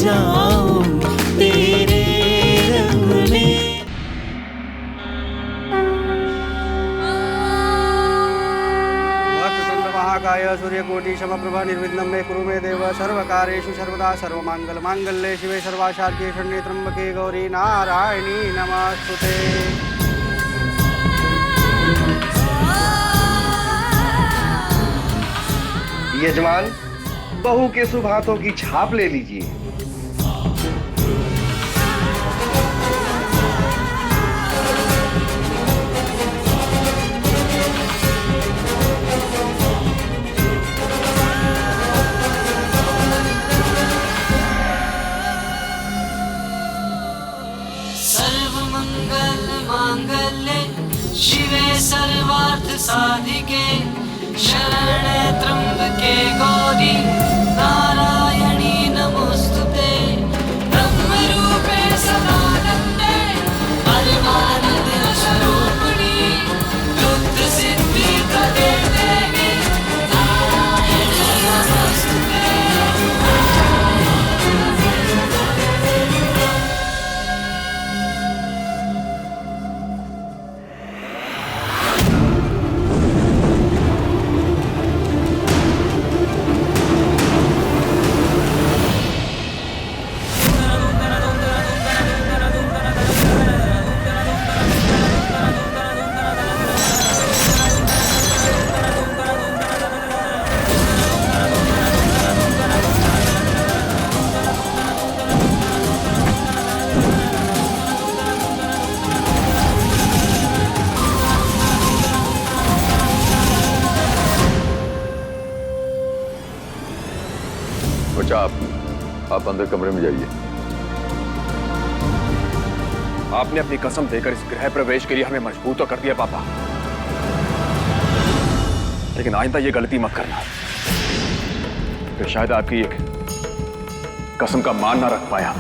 जाऊं तेरे रंग में। महाकाय सूर्यकोटि समप्रभा निर्विघ्नं मे कुरु मे देव सर्वकार्येषु सर्वदा सर्वमंगल मांगल्ये शिवे सर्वासार्थे शरण्ये त्र्यंबके गौरी नारायणी नमस्तुते। यजमान, बहू के शुभ हाथों की छाप ले लीजिए। सर्वमंगल मांगल्ये शिवे सर्वार्थ साधिके शरण्ये त्र्यंबके गौरी नारायणी नमोस्तुते। ब्रह्मरूपे सदानंदे परमानंद स्वरूपिणी बुद्ध सिद्धि प्रदे देवी नारायणी नमोस्तुते। आप अंदर कमरे में जाइए। आपने अपनी कसम देकर इस गृह प्रवेश के लिए हमें मजबूर तो कर दिया पापा, लेकिन आइंदा ये गलती मत करना। फिर शायद आपकी एक कसम का मान ना रख पाया।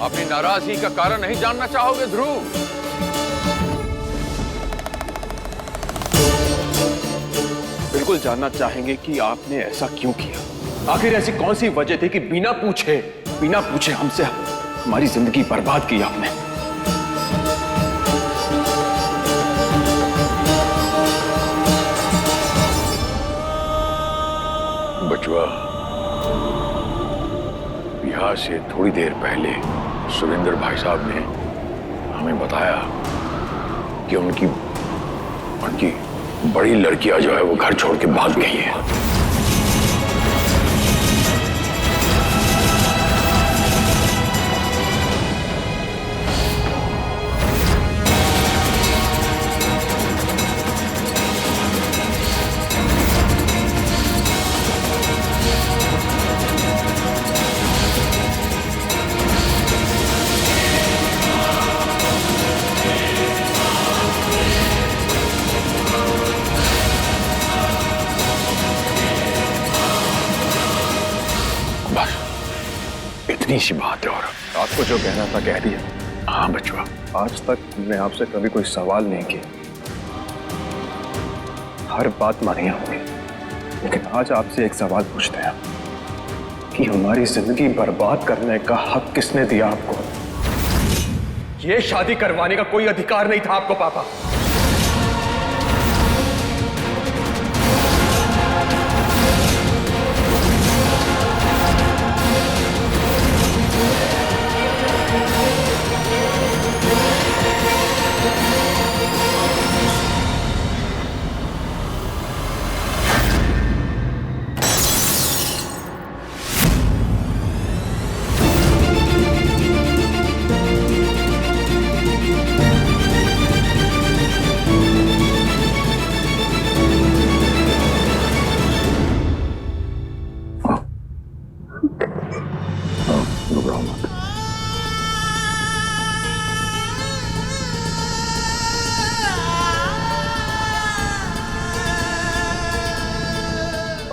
अपनी नाराजगी का कारण नहीं जानना चाहोगे ध्रुव? बिल्कुल जानना चाहेंगे कि आपने ऐसा क्यों किया। आखिर ऐसी कौन सी वजह थी कि बिना पूछे हमसे हमारी जिंदगी बर्बाद की आपने। बचवा, यहाँ से थोड़ी देर पहले सुरेंद्र भाई साहब ने हमें बताया कि उनकी बड़ी लड़कियां जो है वो घर छोड़ के भाग गई है। इतनी सी बात है और आपको जो कहना था कह दिया। हाँ बचवा, आज तक मैं आपसे कभी कोई सवाल नहीं किया, हर बात मानी आपने, लेकिन आज आपसे एक सवाल पूछते हैं कि हमारी जिंदगी बर्बाद करने का हक किसने दिया आपको? ये शादी करवाने का कोई अधिकार नहीं था आपको पापा।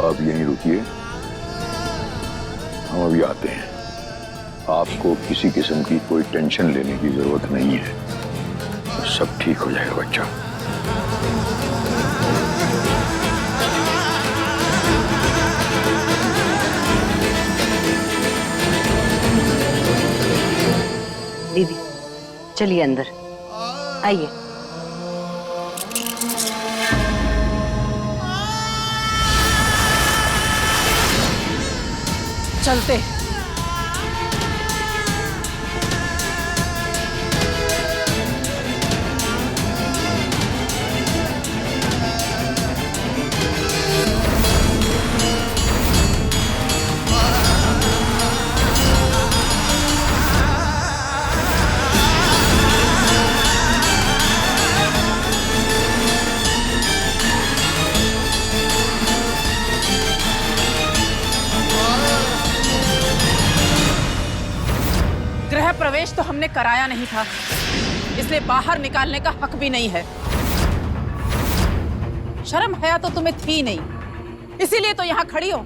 आप यहीं रुकिए, हम अभी आते हैं। आपको किसी किस्म की कोई टेंशन लेने की जरूरत नहीं है, सब ठीक हो जाएगा बच्चा। दीदी चलिए अंदर आइए। चलते। गृह प्रवेश तो हमने कराया नहीं था, इसलिए बाहर निकालने का हक भी नहीं है। शर्म हया तो तुम्हें थी नहीं, इसीलिए तो यहाँ खड़ी हो।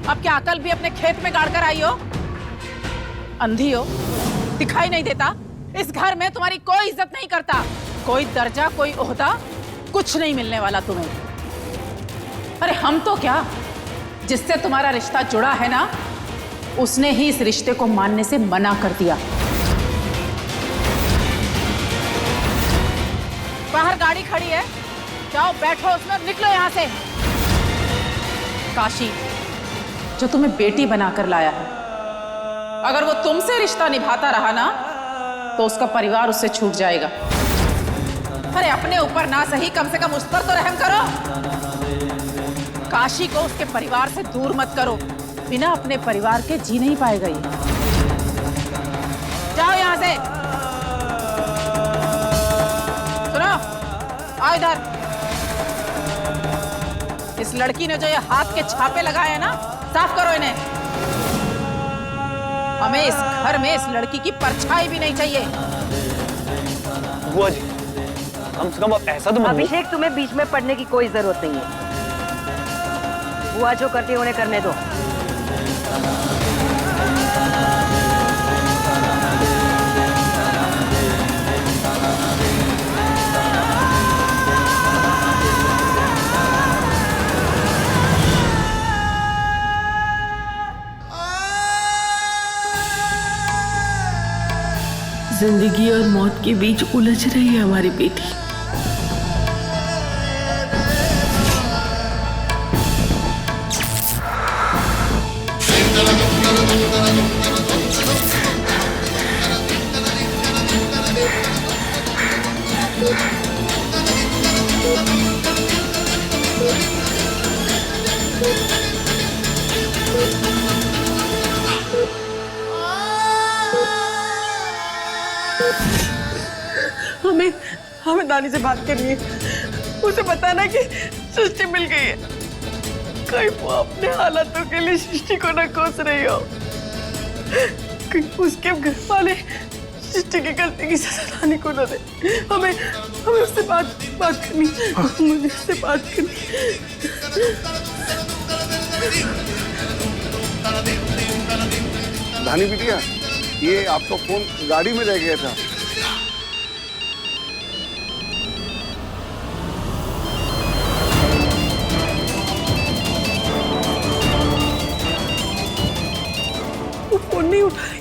अब क्या अकल भी अपने खेत में गाड़ कर आई हो? अंधी हो, दिखाई नहीं देता? इस घर में तुम्हारी कोई इज्जत नहीं करता, कोई दर्जा कोई ओहदा कुछ नहीं मिलने वाला तुम्हें। अरे हम तो क्या, जिससे तुम्हारा रिश्ता जुड़ा है ना, उसने ही इस रिश्ते को मानने से मना कर दिया। बाहर गाड़ी खड़ी है, जाओ बैठो उसमें और निकलो यहां से। काशी जो तुम्हें बेटी बनाकर लाया है, अगर वो तुमसे रिश्ता निभाता रहा ना तो उसका परिवार उससे छूट जाएगा। अरे अपने ऊपर ना सही, कम से कम उस पर तो रहम करो। काशी को उसके परिवार से दूर मत करो, बिना अपने परिवार के जी नहीं पाएगा ये। जाओ यहां से। सुनो, आओ इधर। इस लड़की ने जो ये हाथ के छापे लगाए हैं ना, साफ करो इन्हें। हमें इस घर में इस लड़की की परछाई भी नहीं चाहिए। बुआ जी, कम से कम अब ऐसा तो मत। अभिषेक, तुम्हें बीच में पड़ने की कोई जरूरत नहीं है। बुआ जो करती है उन्हें करने दो। जिंदगी और मौत के बीच उलझ रही है हमारी बेटी। हमें दानी से बात करनी है। उसे पता ना कि सृष्टि मिल गई है। कहीं वो अपने हालातों के लिए सृष्टि को ना कोस रही हो, कहीं उसके घर वाले सृष्टि की गलती की सजा दानी को ना दे। हमें उससे बात करनी, मुझे उससे बात करनी। धानी बिटिया, ये आपका फोन गाड़ी में रह गया था। वो फोन नहीं उठा रही।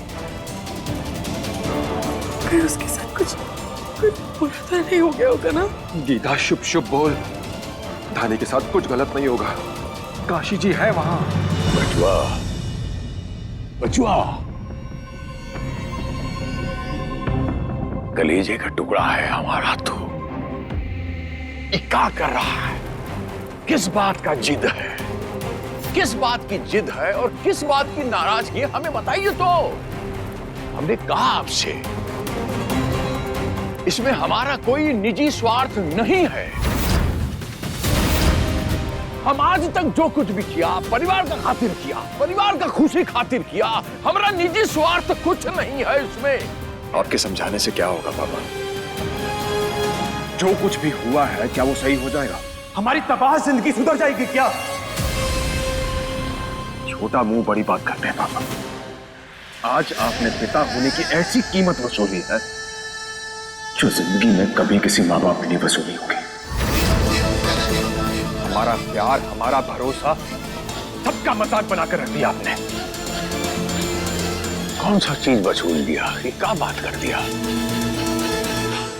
कहीं उसके साथ कुछ बुरा तो नहीं हो गया होगा ना? गीता, शुभ शुभ बोल। धानी के साथ कुछ गलत नहीं होगा। काशी जी है वहां। बचवा, बचवा, कलेजे का टुकड़ा है हमारा। तो क्या कर रहा है? किस बात का जिद है? किस बात की जिद है और किस बात की नाराजगी है, हमें बताइए तो। हमने कहा आपसे, इसमें हमारा कोई निजी स्वार्थ नहीं है। हम आज तक जो कुछ भी किया, परिवार का खातिर किया, परिवार का खुशी खातिर किया। हमारा निजी स्वार्थ कुछ नहीं है इसमें। आपके समझाने से क्या होगा बाबा? जो कुछ भी हुआ है, क्या वो सही हो जाएगा? हमारी तबाह जिंदगी सुधर जाएगी क्या? छोटा मुंह बड़ी बात करते हैं पापा। आज आपने पिता होने की ऐसी कीमत वसूली है जो जिंदगी में कभी किसी माँ बाप ने नहीं वसूली होगी। हमारा प्यार, हमारा भरोसा, सबका मजाक बनाकर रख दिया आपने। कौन सा चीज बछूल दिया? ये क्या बात कर दिया?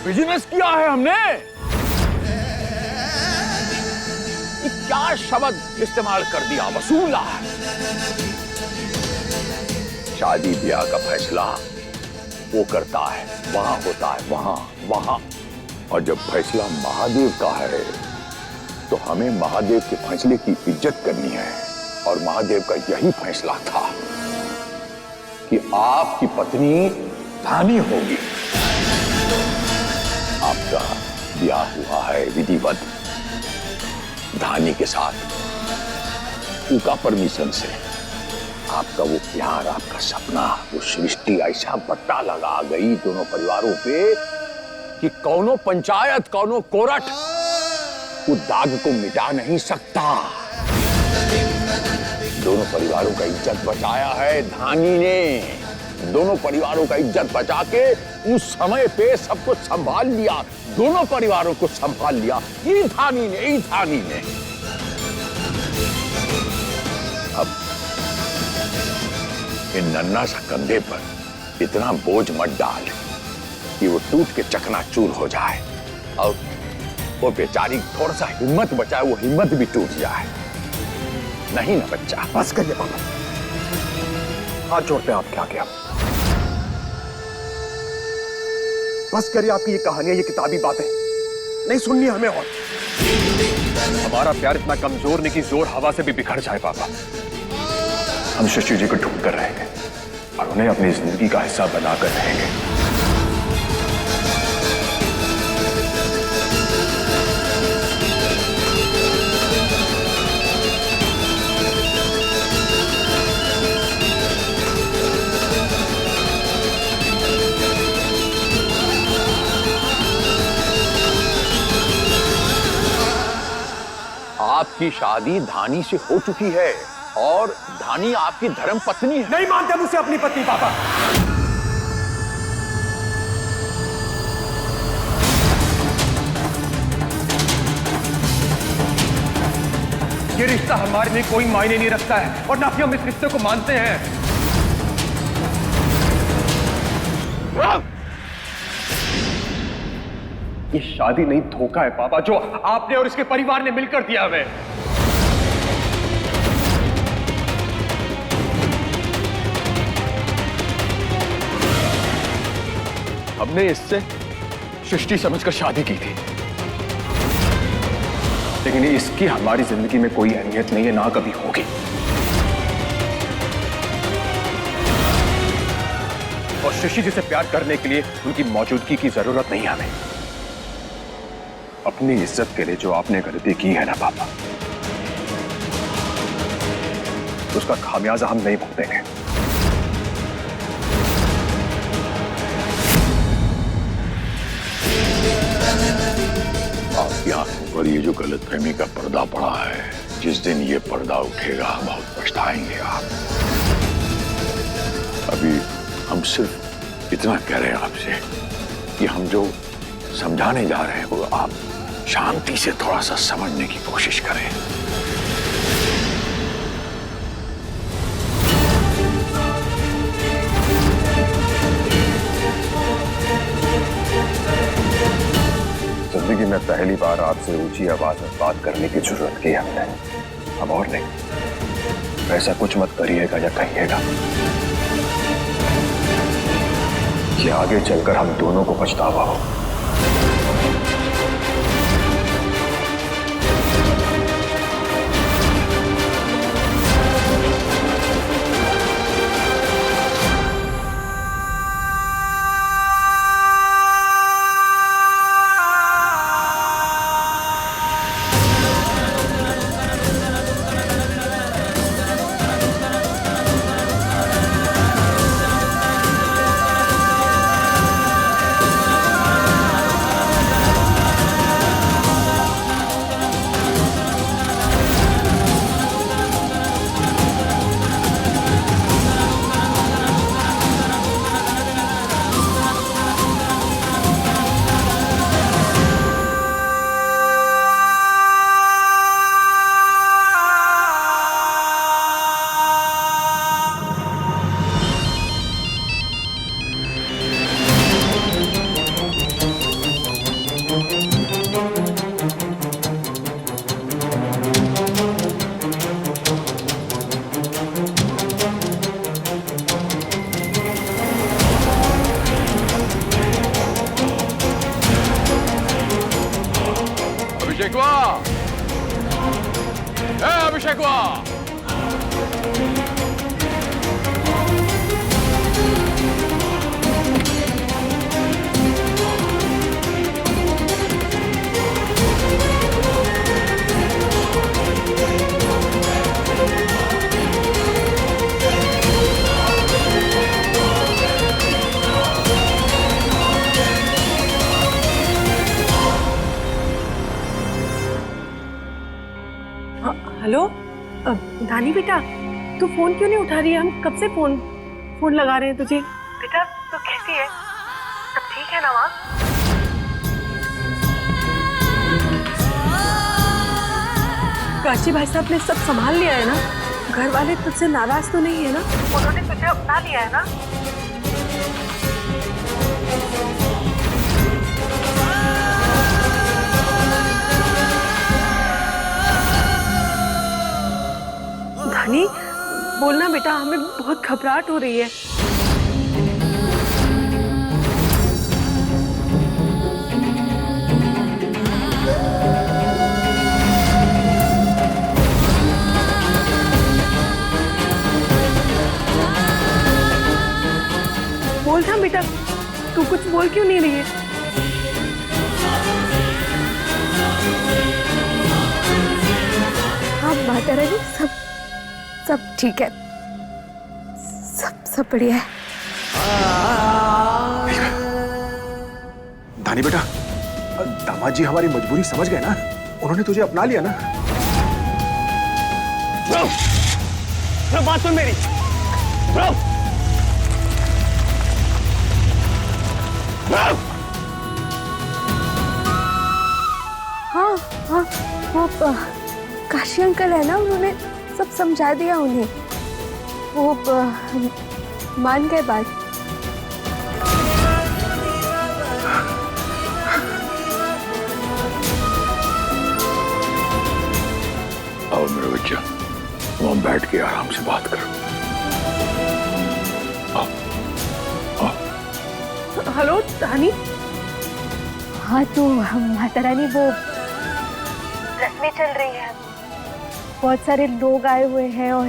बिजनेस किया है हमने। ये क्या शब्द इस्तेमाल कर दिया? वसूला। शादी ब्याह का फैसला वो करता है, वहां होता है, वहां। और जब फैसला महादेव का है तो हमें महादेव के फैसले की इज्जत करनी है। और महादेव का यही फैसला था कि आपकी पत्नी धानी होगी। आपका ब्याह हुआ है विधिवत धानी के साथ, उनका परमिशन से। आपका वो प्यार, आपका सपना, वो सृष्टि ऐसा बट्टा लगा गई दोनों परिवारों पे कि कौनो पंचायत, कौनो कोर्ट वो दाग को मिटा नहीं सकता। दोनों परिवारों का इज्जत बचाया है धानी ने। दोनों परिवारों का इज्जत बचा के उस समय पे सब कुछ संभाल लिया, दोनों परिवारों को संभाल लिया ये धानी ने। अब इन नन्ना सा कंधे पर इतना बोझ मत डाल कि वो टूट के चकनाचूर हो जाए और वो बेचारी थोड़ा सा हिम्मत बचाए, वो हिम्मत भी टूट जाए। नहीं ना बच्चा। बस करिए पापा, हाथ जोड़ते हैं आपके आगे। बस करिए, आपकी ये कहानियां, ये किताबी बातें नहीं सुननी हमें। और हमारा प्यार इतना कमजोर नहीं कि जोर हवा से भी बिखर जाए पापा। हम शशि जी को ढूंढ कर रहेंगे और उन्हें अपनी जिंदगी का हिस्सा बनाकर रहेंगे। आपकी शादी धानी से हो चुकी है और धानी आपकी धर्म पत्नी है। नहीं मानते मुझसे अपनी पत्नी पापा। ये रिश्ता हमारे लिए कोई मायने नहीं रखता है और ना ही हम इस रिश्ते को मानते हैं। ये शादी नहीं, धोखा है पापा, जो आपने और इसके परिवार ने मिलकर दिया हमें। हमने इससे सृष्टि समझकर शादी की थी, लेकिन इसकी हमारी जिंदगी में कोई अहमियत नहीं है, ना कभी होगी। और सृष्टि जी से प्यार करने के लिए उनकी मौजूदगी की जरूरत नहीं है हमें। अपनी इज्जत के लिए जो आपने गलती की है ना पापा, उसका खामियाजा हम नहीं भुगतेंगे। आपकी आंखों पर ये जो गलतफहमी का पर्दा पड़ा है, जिस दिन ये पर्दा उठेगा बहुत पछताएंगे आप। अभी हम सिर्फ इतना कह रहे हैं आपसे कि हम जो समझाने जा रहे हैं वो आप शांति से थोड़ा सा समझने की कोशिश करें। जिंदगी में पहली बार आपसे ऊंची आवाज में बात करने की जरूरत की हमने, अब और नहीं। ऐसा कुछ मत करिएगा या कहिएगा कि आगे चलकर हम दोनों को पछतावा हो। अगवा। हेलो धानी बेटा, तू फोन क्यों नहीं उठा रही है? हम कब से फोन लगा रहे हैं तुझे। बेटा तू कैसी है? सब ठीक है ना वहाँ? काशी भाई साहब ने सब संभाल लिया है ना? घर वाले तुझसे नाराज तो नहीं है ना? उन्होंने तुझे अपना लिया है ना? धानी बोलना बेटा, हमें बहुत घबराहट हो रही है। बोलना बेटा, तू कुछ बोल क्यों नहीं रही है? हाँ माता रानी, सब ठीक है, सब बढ़िया है। धानी बेटा, दामाद जी हमारी मजबूरी समझ गए ना, उन्होंने तुझे अपना लिया ना। बात सुन मेरी। हाँ वो काशी अंकल है ना, उन्होंने सब समझा दिया उन्हें, वो मान गए बात। आओ मेरे बच्चा, वहां बैठ के आराम से बात करो। हेलो धानी। हाँ तो माता रानी, वो रस्में चल रही है, बहुत सारे लोग आए हुए हैं और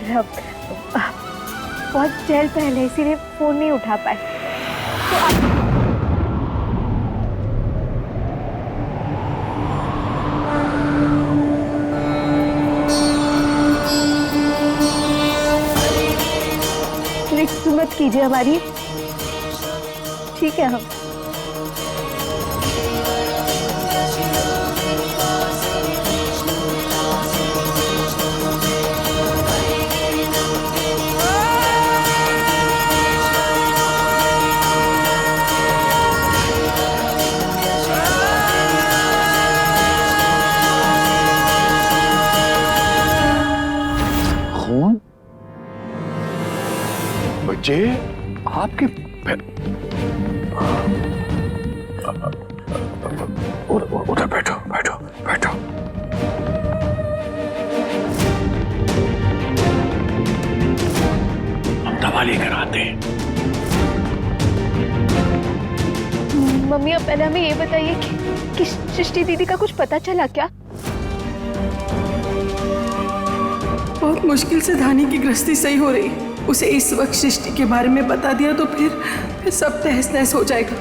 बहुत देर पहले, इसीलिए फोन नहीं उठा पाए। तो आप रिक्स मत कीजिए हमारी, ठीक है? हम बच्चे आपके उधर बैठो बैठो बैठो। हम दवा लेकर आते हैं। मम्मी, अब पहले हमें ये बताइए कि सृष्टि दीदी का कुछ पता चला क्या? बहुत मुश्किल से धानी की गृहस्थी सही हो रही है। उसे इस वक्त सृष्टि के बारे में बता दिया तो फिर सब तहस नहस हो जाएगा।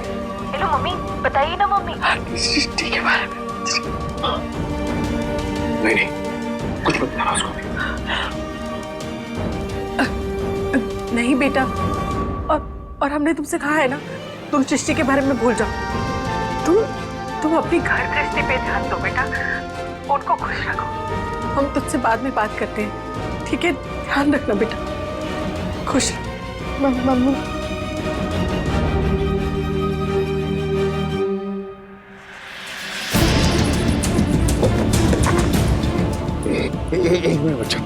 हेलो मम्मी, बताइए ना मम्मी। सृष्टि के बारे में नहीं, कुछ बताना उसको। नहीं बेटा, और हमने तुमसे कहा है ना, तुम सृष्टि के बारे में भूल जाओ। तुम अपनी घर गृहस्थी पे ध्यान दो बेटा, उनको खुश रखो। हम तुझसे बाद में बात करते हैं, ठीक है? ध्यान रखना बेटा, खुश रहो। मम्मी, एक मिनट बच्चा।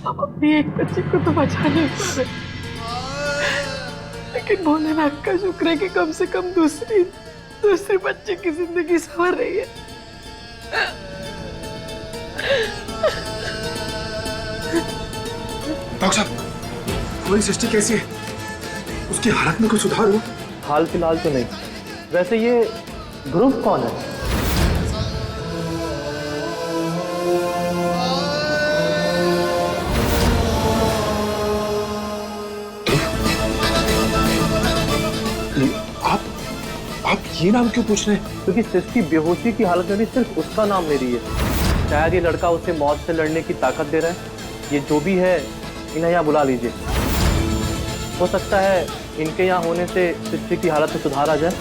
हम अपनी एक बच्ची को तो बचा नहीं पाए, लेकिन भोलेनाथ का शुक्र है कि कम से कम दूसरी बच्ची की जिंदगी संवर रही है। डॉक्टर साहब, हमारी सृष्टि कैसी है? उसकी हालत में कुछ सुधार हुआ? हाल फिलहाल तो नहीं। वैसे ये ध्रुव कौन है? आप ये नाम क्यों पूछ रहे हैं? क्योंकि सृष्टि बेहोशी की हालत में भी सिर्फ उसका नाम ले रही है। शायद ये लड़का उसे मौत से लड़ने की ताकत दे रहा है। ये जो भी है, इन्हें यहाँ बुला लीजिए। हो सकता है इनके यहाँ होने से सृष्टि की हालत में सुधार आ जाए।